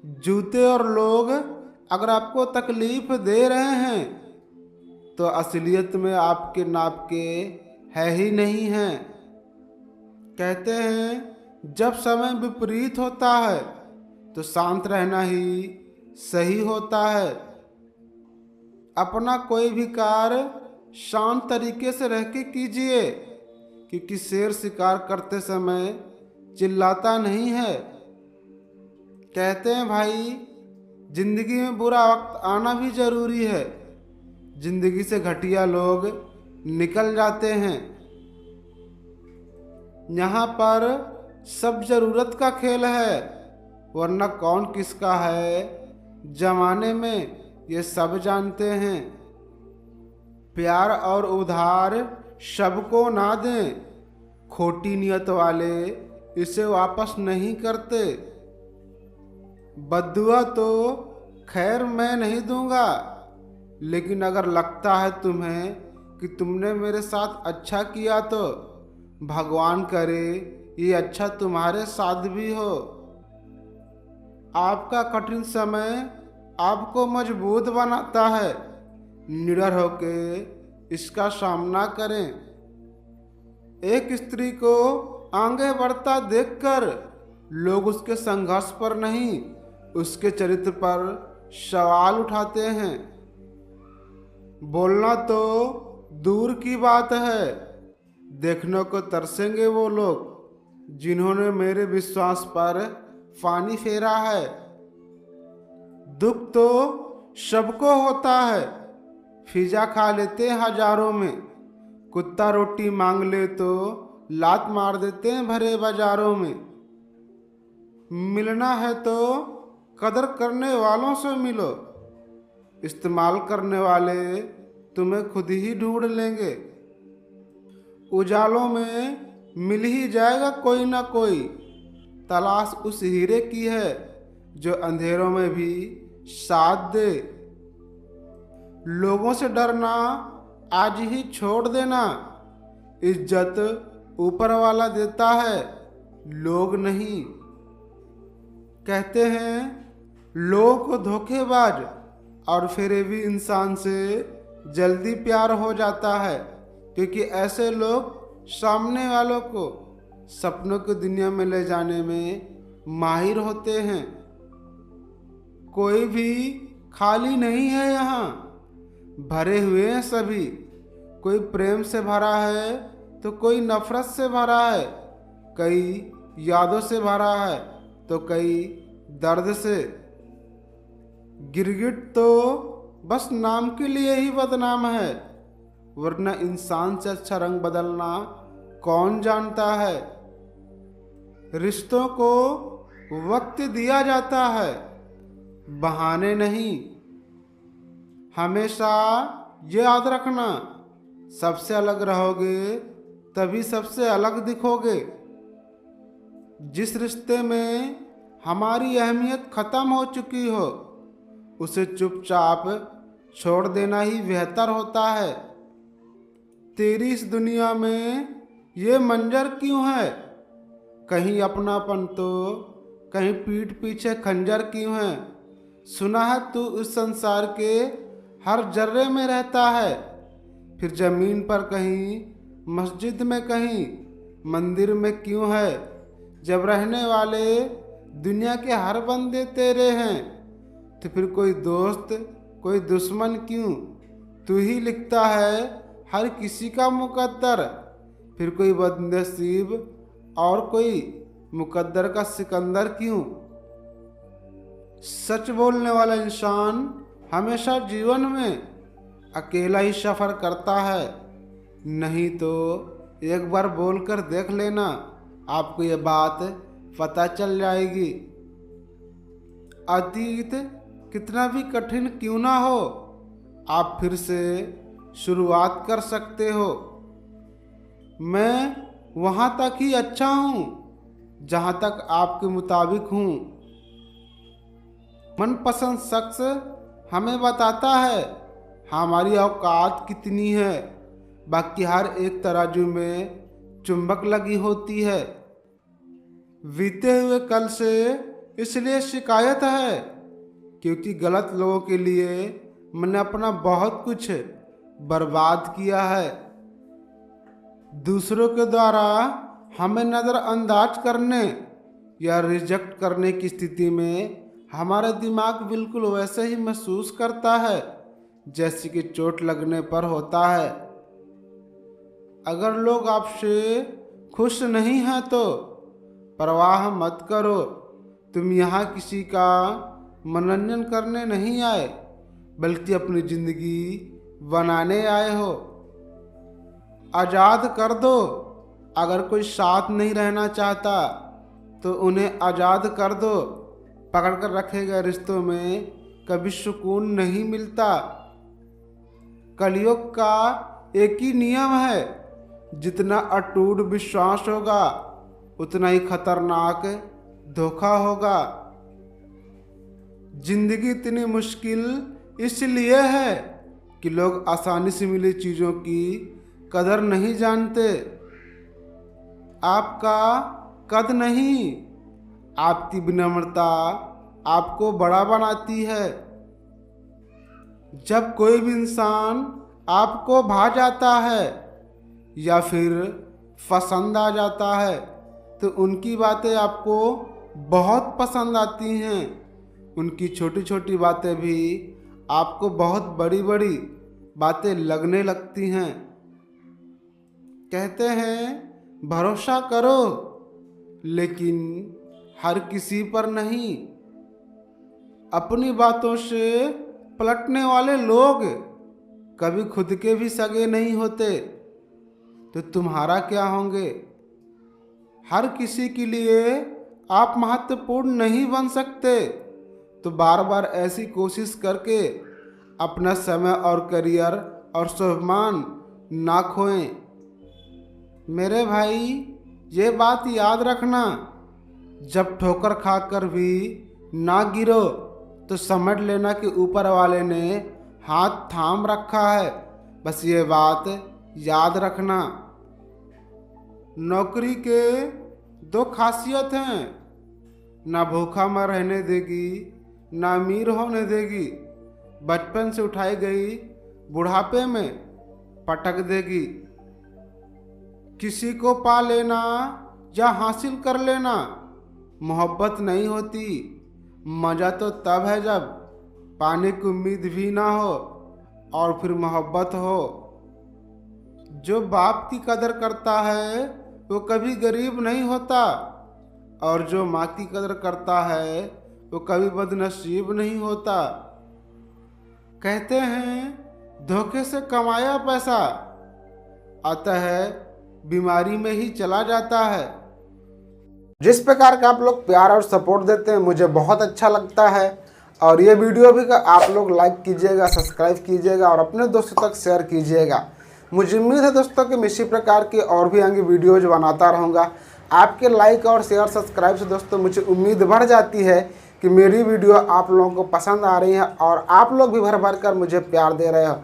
जूते और लोग अगर आपको तकलीफ दे रहे हैं तो असलियत में आपके नाप के है ही नहीं हैं। कहते हैं जब समय विपरीत होता है तो शांत रहना ही सही होता है। अपना कोई भी कार्य शांत तरीके से रह के कीजिए, क्योंकि शेर शिकार करते समय चिल्लाता नहीं है। कहते हैं भाई, जिंदगी में बुरा वक्त आना भी जरूरी है। जिंदगी से घटिया लोग निकल जाते हैं। यहाँ पर सब जरूरत का खेल है, वरना कौन किसका है जमाने में ये सब जानते हैं। प्यार और उधार सबको ना दें, खोटी नियत वाले इसे वापस नहीं करते। बद्दुआ तो खैर मैं नहीं दूंगा, लेकिन अगर लगता है तुम्हें कि तुमने मेरे साथ अच्छा किया तो भगवान करे ये अच्छा तुम्हारे साथ भी हो। आपका कठिन समय आपको मजबूत बनाता है। निडर होके इसका सामना करें। एक स्त्री को आगे बढ़ता देखकर लोग उसके संघर्ष पर नहीं, उसके चरित्र पर सवाल उठाते हैं। बोलना तो दूर की बात है, देखने को तरसेंगे वो लोग जिन्होंने मेरे विश्वास पर पानी फेरा है। दुख तो सबको होता है, पिज़्ज़ा खा लेते हैं हजारों में, कुत्ता रोटी मांग ले तो लात मार देते हैं भरे बाजारों में। मिलना है तो कदर करने वालों से मिलो, इस्तेमाल करने वाले तुम्हें खुद ही ढूंढ लेंगे। उजालों में मिल ही जाएगा कोई ना कोई, तलाश उस हीरे की है जो अंधेरों में भी साथ दे। लोगों से डरना आज ही छोड़ देना, इज्जत ऊपर वाला देता है, लोग नहीं। कहते हैं लोगों को धोखेबाज और फेरेबी इंसान से जल्दी प्यार हो जाता है, क्योंकि ऐसे लोग सामने वालों को सपनों की दुनिया में ले जाने में माहिर होते हैं। कोई भी खाली नहीं है यहाँ, भरे हुए हैं सभी। कोई प्रेम से भरा है तो कोई नफरत से भरा है, कई यादों से भरा है तो कई दर्द से। गिरगिट तो बस नाम के लिए ही बदनाम है, वरना इंसान से अच्छा रंग बदलना कौन जानता है। रिश्तों को वक्त दिया जाता है, बहाने नहीं। हमेशा ये याद रखना, सबसे अलग रहोगे तभी सबसे अलग दिखोगे। जिस रिश्ते में हमारी अहमियत खत्म हो चुकी हो उसे चुपचाप छोड़ देना ही बेहतर होता है। तेरी इस दुनिया में ये मंजर क्यों है, कहीं अपनापन तो कहीं पीठ पीछे खंजर क्यों है। सुना है तू इस संसार के हर जर्रे में रहता है, फिर जमीन पर कहीं, मस्जिद में कहीं, मंदिर में क्यों है। जब रहने वाले दुनिया के हर बंदे तेरे हैं तो फिर कोई दोस्त कोई दुश्मन क्यों। तू ही लिखता है हर किसी का मुकद्दर, फिर कोई बदनसीब और कोई मुकद्दर का सिकंदर क्यों। सच बोलने वाला इंसान हमेशा जीवन में अकेला ही सफ़र करता है, नहीं तो एक बार बोलकर देख लेना, आपको ये बात पता चल जाएगी। अतीत कितना भी कठिन क्यों ना हो, आप फिर से शुरुआत कर सकते हो। मैं वहाँ तक ही अच्छा हूँ जहाँ तक आपके मुताबिक हूँ। मनपसंद शख्स हमें बताता है हमारी औकात कितनी है, बाकी हर एक तराजू में चुंबक लगी होती है। बीते हुए कल से इसलिए शिकायत है क्योंकि गलत लोगों के लिए मैंने अपना बहुत कुछ बर्बाद किया है। दूसरों के द्वारा हमें नज़रअंदाज करने या रिजेक्ट करने की स्थिति में हमारा दिमाग बिल्कुल वैसे ही महसूस करता है जैसे कि चोट लगने पर होता है। अगर लोग आपसे खुश नहीं हैं तो परवाह मत करो, तुम यहाँ किसी का मनोरंजन करने नहीं आए बल्कि अपनी ज़िंदगी बनाने आए हो। आज़ाद कर दो, अगर कोई साथ नहीं रहना चाहता तो उन्हें आज़ाद कर दो। पकड़ कर रखे गए रिश्तों में कभी सुकून नहीं मिलता। कलयुग का एक ही नियम है, जितना अटूट विश्वास होगा उतना ही खतरनाक धोखा होगा। जिंदगी इतनी मुश्किल इसलिए है कि लोग आसानी से मिली चीज़ों की कदर नहीं जानते। आपका कद नहीं, आपकी विनम्रता आपको बड़ा बनाती है। जब कोई भी इंसान आपको भा जाता है या फिर पसंद आ जाता है तो उनकी बातें आपको बहुत पसंद आती हैं। उनकी छोटी छोटी बातें भी आपको बहुत बड़ी बड़ी बातें लगने लगती हैं। कहते हैं भरोसा करो लेकिन हर किसी पर नहीं। अपनी बातों से पलटने वाले लोग कभी खुद के भी सगे नहीं होते तो तुम्हारा क्या होंगे। हर किसी के लिए आप महत्वपूर्ण नहीं बन सकते तो बार बार ऐसी कोशिश करके अपना समय और करियर और स्वाभिमान ना खोएं। मेरे भाई ये बात याद रखना, जब ठोकर खाकर भी ना गिरो तो समझ लेना कि ऊपर वाले ने हाथ थाम रखा है। बस ये बात याद रखना। नौकरी के दो खासियत हैं, ना भूखा मर रहने देगी ना अमीर होने देगी। बचपन से उठाई गई बुढ़ापे में पटक देगी। किसी को पा लेना या हासिल कर लेना मोहब्बत नहीं होती। मज़ा तो तब है जब पाने की उम्मीद भी ना हो और फिर मोहब्बत हो। जो बाप की कदर करता है वो कभी गरीब नहीं होता और जो माँ की कदर करता है वो कभी बदनसीब नहीं होता। कहते हैं धोखे से कमाया पैसा आता है बीमारी में ही चला जाता है। जिस प्रकार का आप लोग प्यार और सपोर्ट देते हैं मुझे बहुत अच्छा लगता है और ये वीडियो भी आप लोग लाइक कीजिएगा, सब्सक्राइब कीजिएगा और अपने दोस्तों तक शेयर कीजिएगा। मुझे उम्मीद है दोस्तों कि मैं इसी प्रकार के और भी आगे वीडियोज बनाता रहूँगा। आपके लाइक और शेयर सब्सक्राइब से दोस्तों मुझे उम्मीद बढ़ जाती है कि मेरी वीडियो आप लोगों को पसंद आ रही है और आप लोग भी भर भर कर मुझे प्यार दे रहे हो।